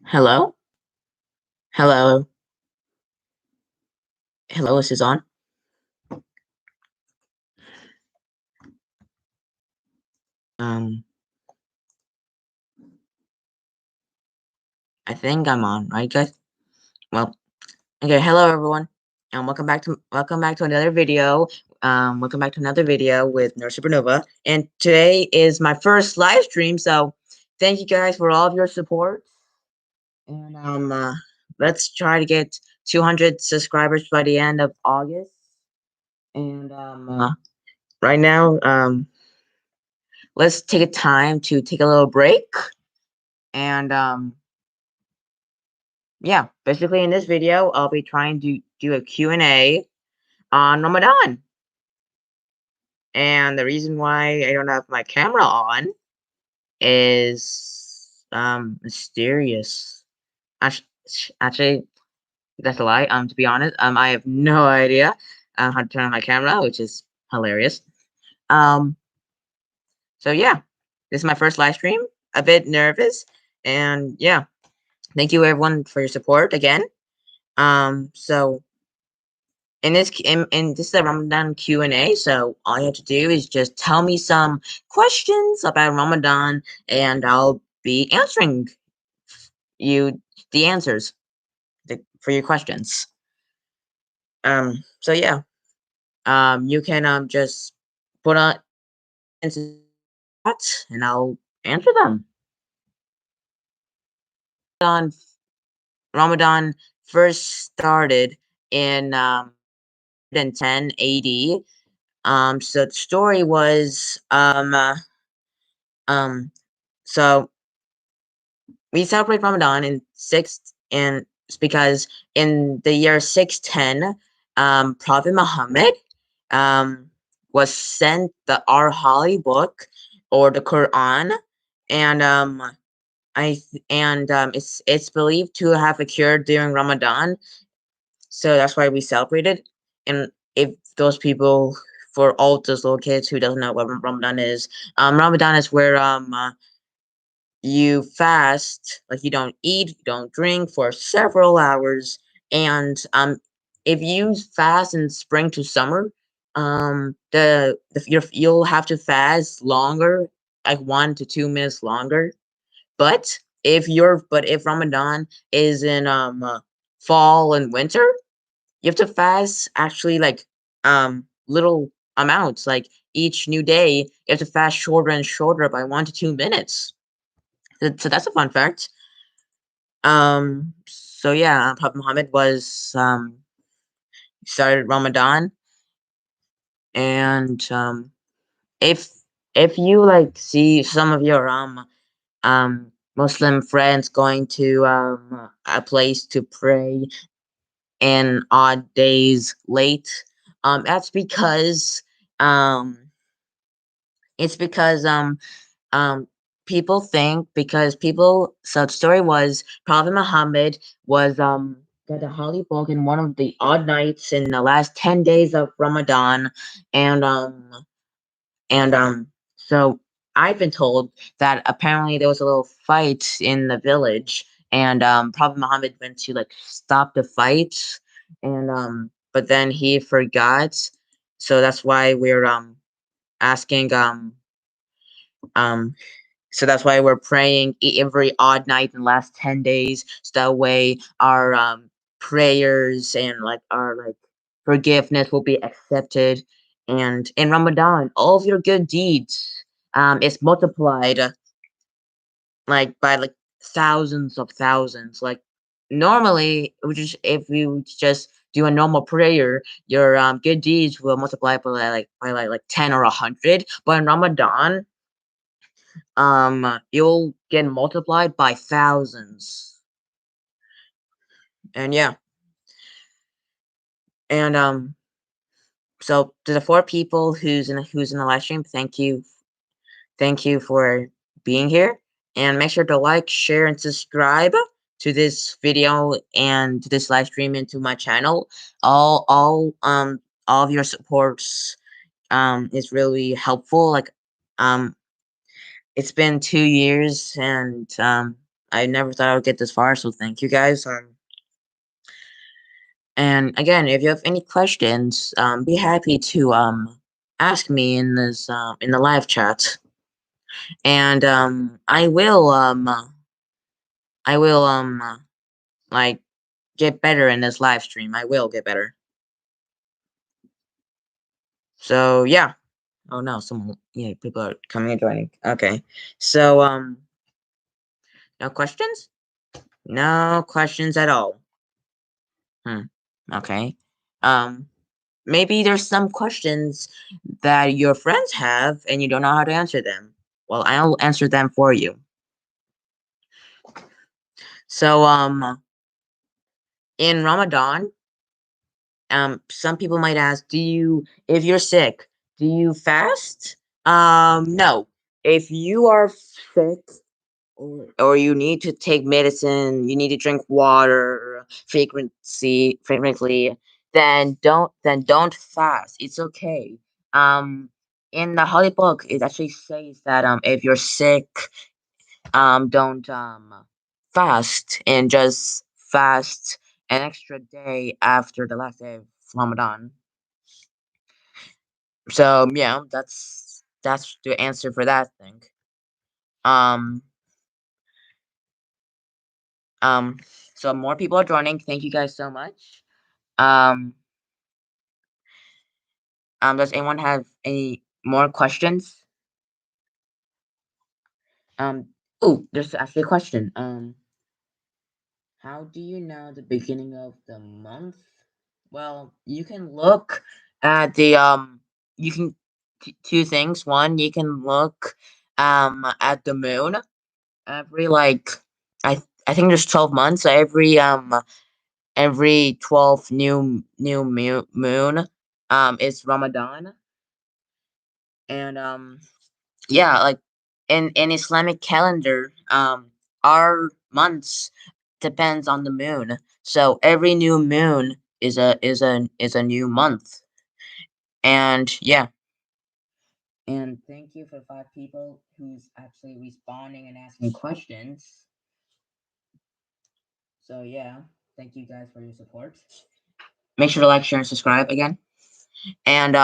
Hello? Hello? Hello, is this on? Um, I think I'm on, right, guys? Well, okay, hello everyone, and welcome back to another video. Welcome back to another video with Nurse Supernova. And today is my first live stream, so thank you guys for all of your support. And let's try to get 200 subscribers by the end of August. And right now, let's take a time to take a little break. And yeah, basically in this video, I'll be trying to do a Q&A on Ramadan. And the reason why I don't have my camera on is mysterious. Actually, that's a lie. To be honest, I have no idea how to turn on my camera, which is hilarious. Um, so yeah, this is my first live stream. A bit nervous, and yeah, thank you everyone for your support again. So this is a Ramadan Q&A, so all you have to do is just tell me some questions about Ramadan, and I'll be answering you the answers for your questions. So yeah, you can just put on and I'll answer them. On Ramadan first started in 10 AD. So the story was so we celebrate Ramadan in it's because in the year 610, Prophet Muhammad um was sent our holy book, or the Quran, and it's believed to have occurred during Ramadan, so that's why we celebrate it. And if those people, for all those little kids who doesn't know what Ramadan is, Ramadan is where you fast, like you don't eat, you don't drink for several hours, and if you fast in spring to summer, you'll have to fast longer, like 1 to 2 minutes longer. But if Ramadan is in fall and winter, you have to fast actually like little amounts. Like each new day, you have to fast shorter and shorter by 1 to 2 minutes. So that's a fun fact. So yeah, Prophet Muhammad was started Ramadan, and if if you like see some of your Muslim friends going to a place to pray in odd days late, that's because um it's because um people think, because people so the story was Prophet Muhammad was got a holy book in one of the odd nights in the last 10 days of Ramadan, and so I've been told that apparently there was a little fight in the village, and Prophet Muhammad went to like stop the fight, and but then he forgot, so that's why we're asking um so that's why we're praying every odd night in the last 10 days, so that way our prayers and like our like forgiveness will be accepted. And in Ramadan, all of your good deeds is multiplied like by like thousands of thousands. Like normally, if you just do a normal prayer, your good deeds will multiply by like 10 or 100. But in Ramadan, you'll get multiplied by thousands. And yeah, and so to the 4 people who's in the live stream, thank you for being here, and make sure to like, share, and subscribe to this video and to this live stream and to my channel. All of your supports is really helpful. Like um it's been 2 years, and I never thought I would get this far, so thank you guys. And again, if you have any questions, be happy to ask me in the live chat, and I will like get better in this live stream. I will get better. So yeah. Oh no, people are coming and joining. Okay. So no questions? No questions at all. Okay. Um Maybe there's some questions that your friends have and you don't know how to answer them. Well, I'll answer them for you. So in Ramadan, some people might ask, if you're sick, do you fast? No. If you are sick, or you need to take medicine, you need to drink water frequently, then don't fast. It's okay. Um, in the Holy Book, it actually says that if you're sick, don't fast, and just fast an extra day after the last day of Ramadan. So yeah, that's the answer for that thing. Um, um, so more people are joining. Thank you guys so much. Um, does anyone have any more questions? Um, oh, there's actually a question. How do you know the beginning of the month? Well, you can look at you can two things. One, you can look at the moon every I think there's 12 months. So every 12th moon is Ramadan. And yeah, like in Islamic calendar, our months depends on the moon. So every new moon is a new month. And yeah. And thank you for 5 people who's actually responding and asking questions. So yeah, thank you guys for your support. Make sure to like, share, and subscribe again. And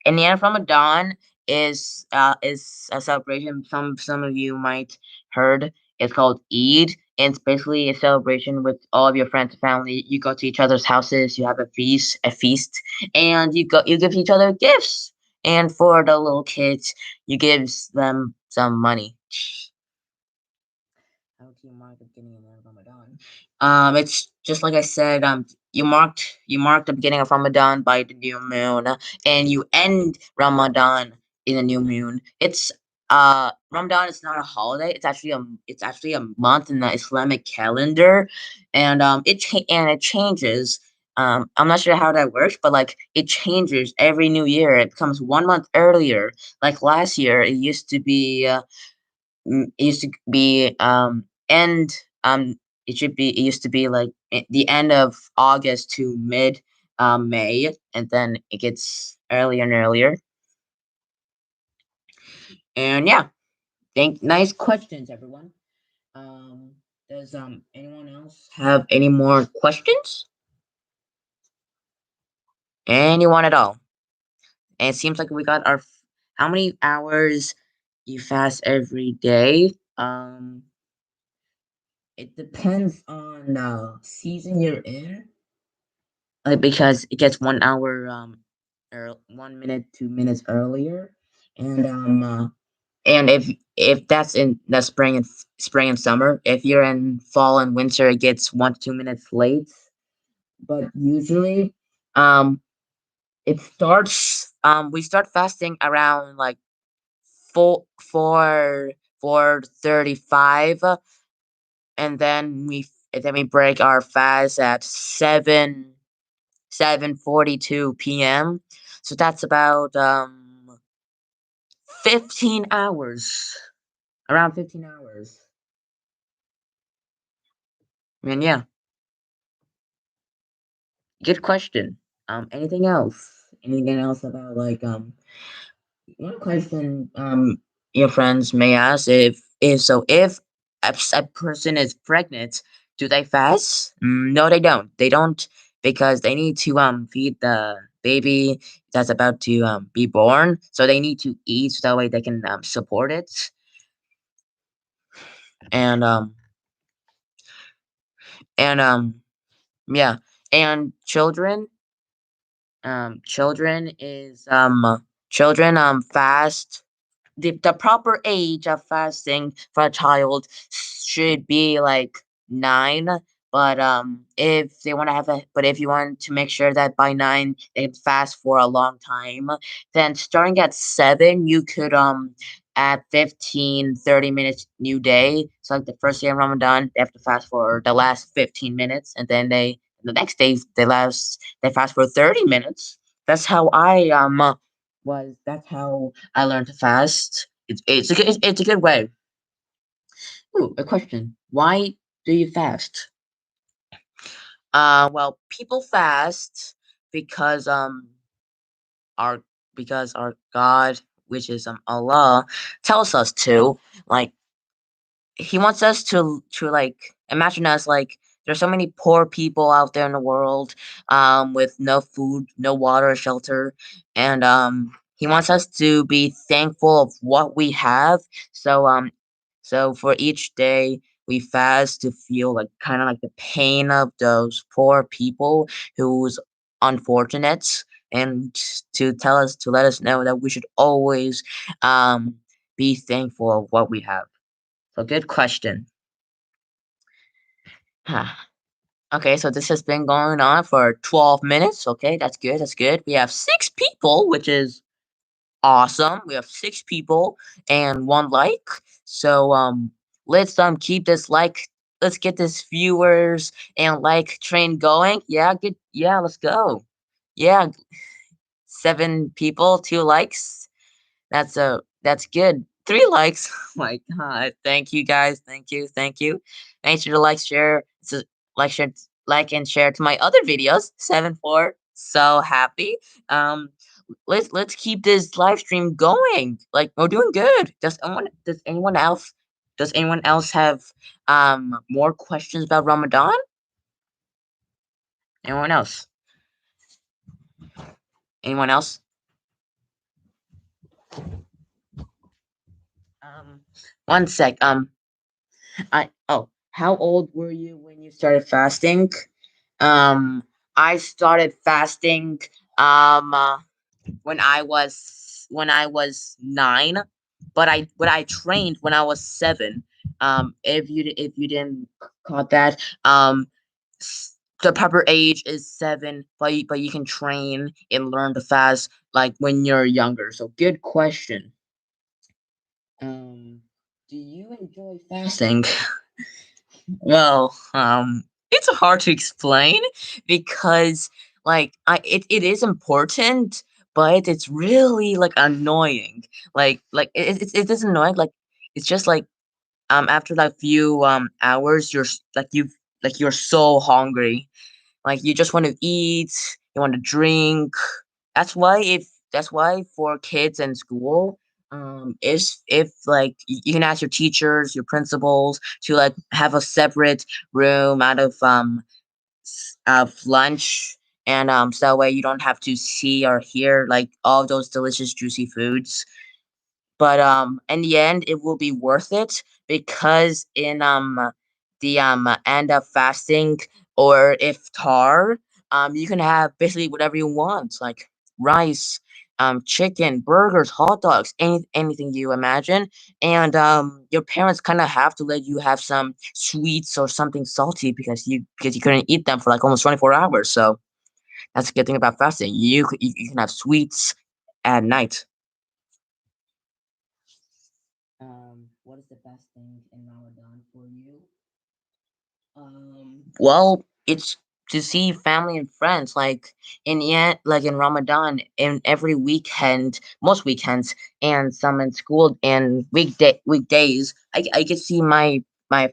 in the end of Ramadan is a celebration. Some of you might heard. It's called Eid, and it's basically a celebration with all of your friends and family. You go to each other's houses. You have a feast, and you give each other gifts. And for the little kids, you give them some money. How do you mark the beginning and end of Ramadan? It's just like I said. You mark the beginning of Ramadan by the new moon, and you end Ramadan in the new moon. Ramadan is not a holiday. It's actually a month in the Islamic calendar, and it changes. I'm not sure how that works, but like it changes every new year. It comes 1 month earlier. Like last year, it used to be end it used to be like the end of August to mid May, and then it gets earlier and earlier. And yeah, nice questions, everyone. Does anyone else have any more questions? Anyone at all? And it seems like we got our how many hours you fast every day? It depends on the season you're in, like because it gets 1 hour, 1 minute, 2 minutes earlier, and and if that's in the spring and summer, if you're in fall and winter, it gets 1 to 2 minutes late. But usually, um, it starts. We start fasting around like 4:35, and then we break our fast at 7:42 p.m. So that's about 15 hours. Around 15 hours. And yeah, good question. Anything else? Anything else about like one question your friends may ask, if a person is pregnant, do they fast? No, they don't. They don't because they need to feed the baby that's about to be born. So they need to eat so that way they can support it. And and yeah, and children is children fast. The proper age of fasting for a child should be like 9. But if you want to make sure that by 9 they can fast for a long time, then starting at 7, you could at 15-30 minutes new day. So like the first day of Ramadan, they have to fast for the last 15 minutes, and then the next day they fast for 30 minutes. That's how I learned to fast. It's a good way. Ooh, a question. Why do you fast? Well, people fast because our our God, which is Allah, tells us to. Like he wants us to like imagine us like there's so many poor people out there in the world with no food, no water, shelter, and he wants us to be thankful of what we have. So for each day we fast to feel like kind of like the pain of those poor people who's unfortunate, and to let us know that we should always um be thankful of what we have. So good question. Huh. Okay, so this has been going on for 12 minutes. Okay, that's good. That's good. We have 6 people, which is awesome. We have 6 people and 1 like. So let's keep this like let's get this viewers and like train going. Yeah, good. Yeah, let's go. Yeah, 7 people, 2 likes. That's good. 3 likes. Oh my god. Thank you guys. Thank you. Thank you. Make sure to like, share, like and share to my other videos. 7-4. So happy. Um, let's keep this live stream going. Like we're doing good. Does anyone else have more questions about Ramadan? Anyone else? Anyone else? Um, one sec. How old were you when you started fasting? Um, I started fasting um uh, when I was 9, but I trained when I was 7. If you didn't caught that, the proper age is 7, but you can train and learn to fast like when you're younger. So good question. Um, do you enjoy fasting? Well, it's hard to explain because it is important, but it's really like annoying. It is annoying. Like it's just like after like few hours, you're so hungry. Like you just want to eat, you want to drink. That's why for kids in school, if like you can ask your teachers, your principals to like have a separate room out of lunch, and so that way you don't have to see or hear like all those delicious juicy foods. But in the end, it will be worth it because in the end of fasting or iftar, you can have basically whatever you want, like rice, chicken, burgers, hot dogs, anything you imagine. And your parents kind of have to let you have some sweets or something salty because you couldn't eat them for like almost 24 hours. So that's a good thing about fasting. You can have sweets at night. What is the best thing in Ramadan for you? Well, it's to see family and friends. Like in the end, like in Ramadan, in every weekend, most weekends, and some in school and weekdays, I get to see my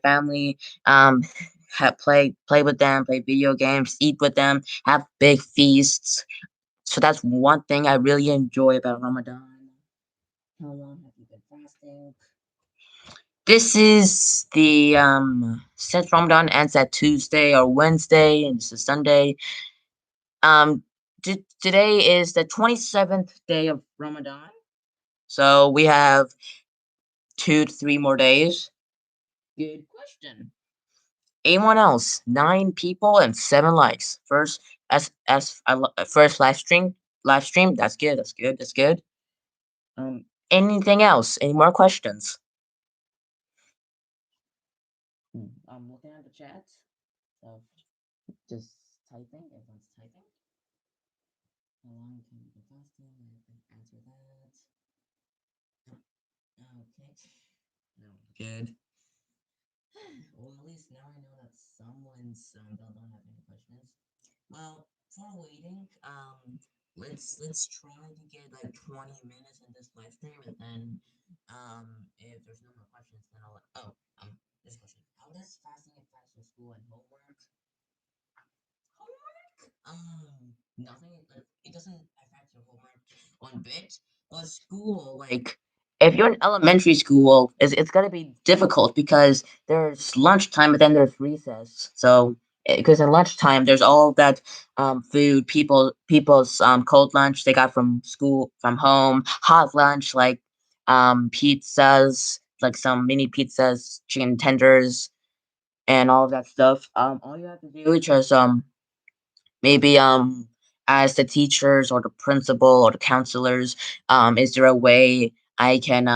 family. Play with them, play video games, eat with them, have big feasts. So that's one thing I really enjoy about Ramadan. How long have you been fasting? This is the since Ramadan ends at Tuesday or Wednesday, and this is Sunday. Um, Today is the 27th day of Ramadan, so we have 2 to 3 more days. Good question. Anyone else? 9 people and 7 likes. First live stream. That's good. That's good. That's good. Anything else? Any more questions? I'm looking at the chat. So just typing. Everyone's typing. How long can you be fasting? I can answer that. Okay. No. Good. Well, at least now I know that someone's don't have any questions. Well, for waiting, let's try to get like 20 minutes in this live stream, and then if there's no more questions, then I'll. This question: how does fasting affect your school and homework? Nothing. Like, it doesn't affect your homework one bit. But school, like, if you're in elementary school, it's gonna be difficult because there's lunchtime, but then there's recess. So, because in lunchtime, there's all that food, people's cold lunch they got from school, from home, hot lunch like pizzas, like some mini pizzas, chicken tenders, and all of that stuff. All you have to do is just maybe as the teachers or the principal or the counselors, is there a way I can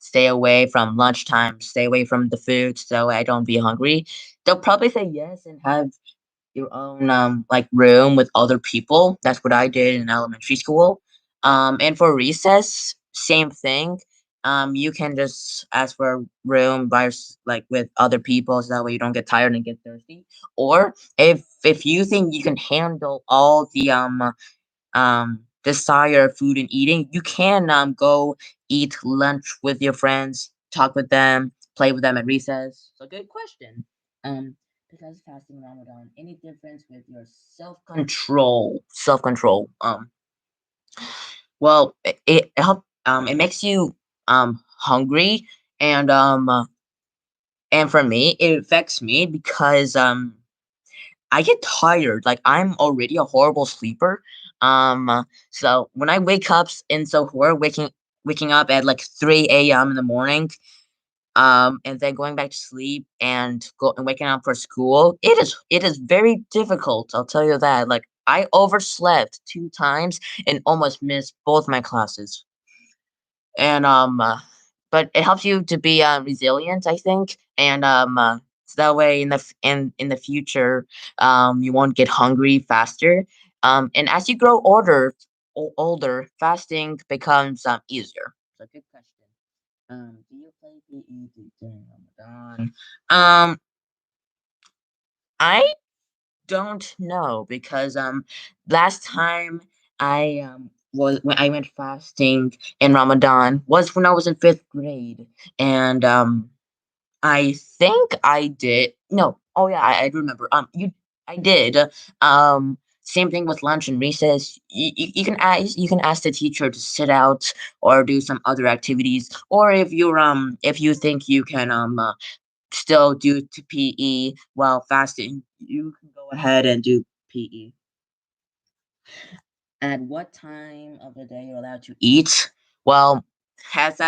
stay away from lunchtime, stay away from the food so I don't be hungry? They'll probably say yes and have your own like room with other people. That's what I did in elementary school. And for recess, same thing. You can just ask for a room like with other people, so that way you don't get tired and get thirsty. Or if you think you can handle all the desire food and eating, you can go eat lunch with your friends, talk with them, play with them at recess. So good question. Because fasting Ramadan, any difference with your self control? Self control. Well, it makes you hungry, and and for me, it affects me because I get tired. Like, I'm already a horrible sleeper. So when I wake up in Sohor, waking up at like 3 a.m. in the morning, and then going back to sleep and go and waking up for school, it is very difficult. I'll tell you that. Like, I overslept 2 times and almost missed both my classes. And but it helps you to be resilient, I think, and so that way in the future, you won't get hungry faster. And as you grow older, fasting becomes easier. So good question. Do you play PE during Ramadan? I don't know because last time I when I went fasting in Ramadan was when I was in 5th grade, and I think I did. No, oh yeah, I remember. I did. Same thing with lunch and recess. You can ask the teacher to sit out or do some other activities, or if you think you can still do to PE while fasting, you can go ahead and do PE. At what time of the day you're allowed to eat? Well, as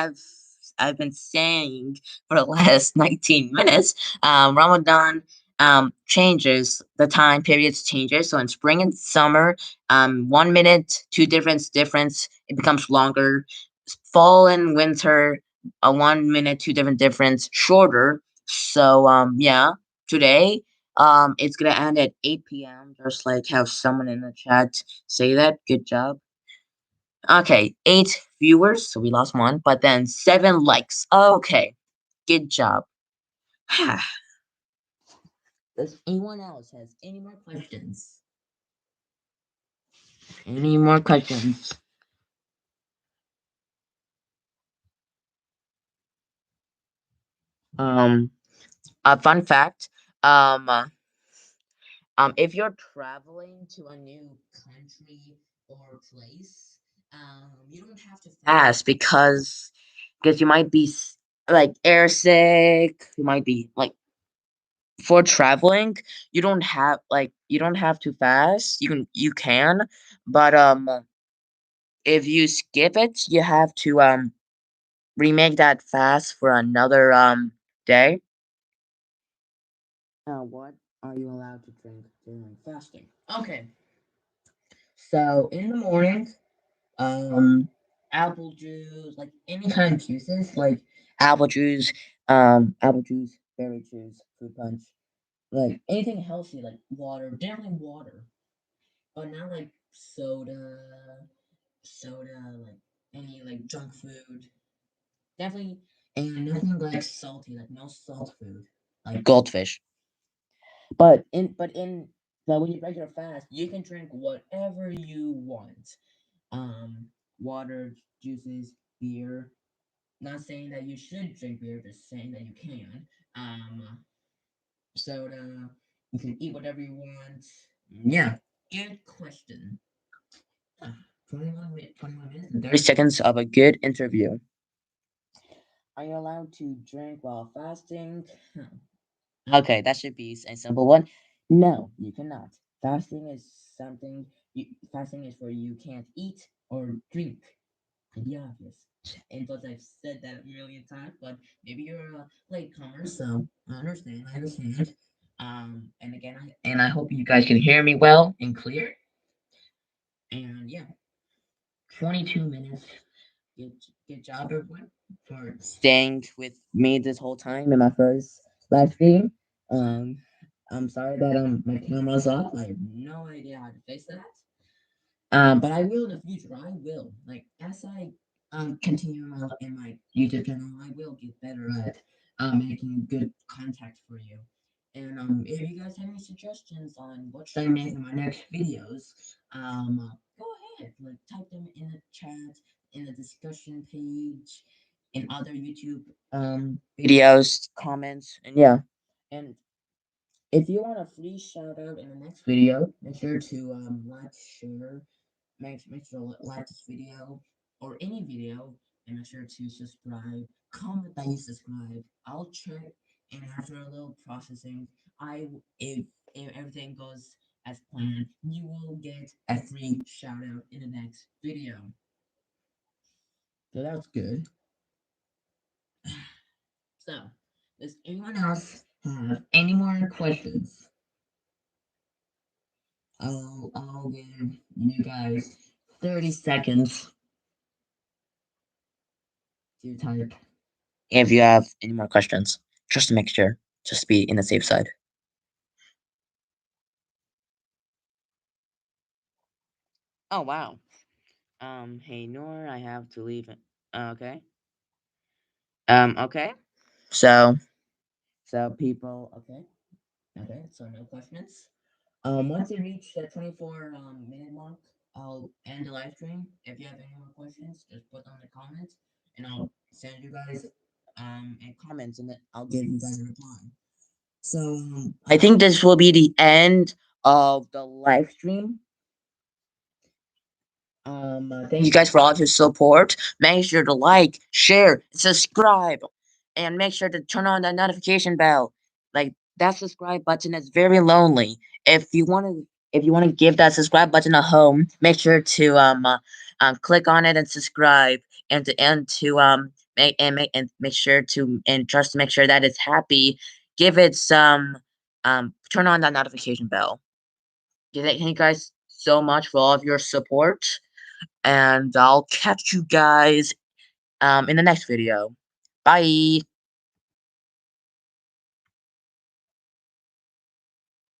I've been saying for the last 19 minutes, Ramadan changes, the time periods changes. So in spring and summer, 1 minute, difference, it becomes longer. Fall and winter, a 1 minute, difference, shorter. So yeah, today it's gonna end at 8 p.m. Just like how someone in the chat say that. Good job. Okay, 8 viewers, so we lost one, but then 7 likes. Okay, good job. Does anyone else has any more questions? Any more questions? Um, a fun fact. Um, uh, if you're traveling to a new country or place, you don't have to fast because you might be like air sick. You might be like for traveling. You don't have to fast. You can, but if you skip it, you have to remake that fast for another day. What are you allowed to drink during fasting? Okay, so in the morning, um, apple juice, like any kind of juices, like apple juice, apple juice, berry juice, fruit punch, like anything healthy, like water, definitely water, but not like soda, like any like junk food, definitely, and nothing like salty, like no salt food, like goldfish. But when you break your fast, you can drink whatever you want. Um, water, juices, beer. Not saying that you should drink beer, just saying that you can. Soda. You can eat whatever you want. Yeah. Good question. 21 minutes and 30 seconds of a good interview. Are you allowed to drink while fasting? Okay, that should be a simple one. No, you cannot. Fasting is something fasting is for you can't eat or drink. To be obvious. And plus I've said that a million times, but maybe you're a latecomer, so I understand. And again I hope you guys can hear me well and clear. And yeah, 22 minutes. Good, good job, everyone, for staying with me this whole time in my first live stream. Um, I'm sorry that my camera's off. I have no idea how to fix that. But I will in the future. I will. Like as I continue in my YouTube channel, I will get better at making good contact for you. And if you guys have any suggestions on what should I make in my next videos, go ahead. Like type them in the chat, in the discussion page, in other YouTube videos, comments, and yeah. And if you want a free shout out in the next video, make sure to like, share, make sure to like this video or any video, and make sure to subscribe. Comment that you subscribe. I'll check, and after a little processing, if everything goes as planned, you will get a free shout out in the next video. So that's good. So, does anyone else have any more questions? I'll give you guys 30 seconds to type if you have any more questions, just to make sure, just to be in the safe side. Oh wow. Hey Nor, I have to leave it. Okay. Okay. So, people, okay, okay. So no questions. Once you reach the 24 minute mark, I'll end the live stream. If you have any more questions, just put on the comments, and I'll send you guys a comments, and then I'll give you guys a reply. So I think this will be the end of the live stream. Thank you guys for all of your support. Make sure to like, share, subscribe, and make sure to turn on that notification bell. Like that subscribe button is very lonely. If you want to give that subscribe button a home, make sure to click on it and subscribe, and to make sure to and just to make sure that it's happy. Give it some turn on that notification bell. Thank you guys so much for all of your support, and I'll catch you guys in the next video. Bye.